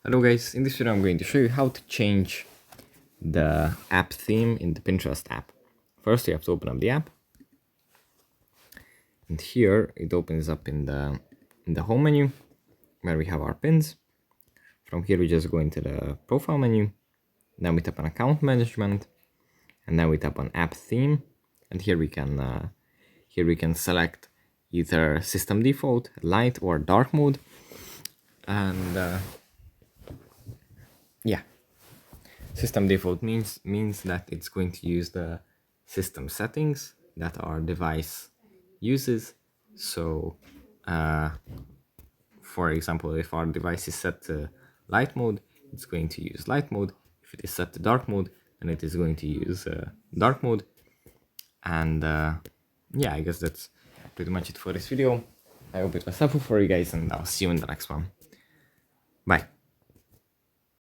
Hello guys, in this video I'm going to show you how to change the app theme in the Pinterest app. First you have to open up the app, and here it opens up in the home menu where we have our pins. From here we just go into the profile menu, then we tap on account management, and then we tap on app theme, and here we can select either system default, light or dark mode, and yeah. System default means that it's going to use the system settings that our device uses. So, for example, if our device is set to light mode, it's going to use light mode. If it is set to dark mode, then it is going to use dark mode. And yeah, I guess that's pretty much it for this video. I hope it was helpful for you guys, and I'll see you in the next one. Bye.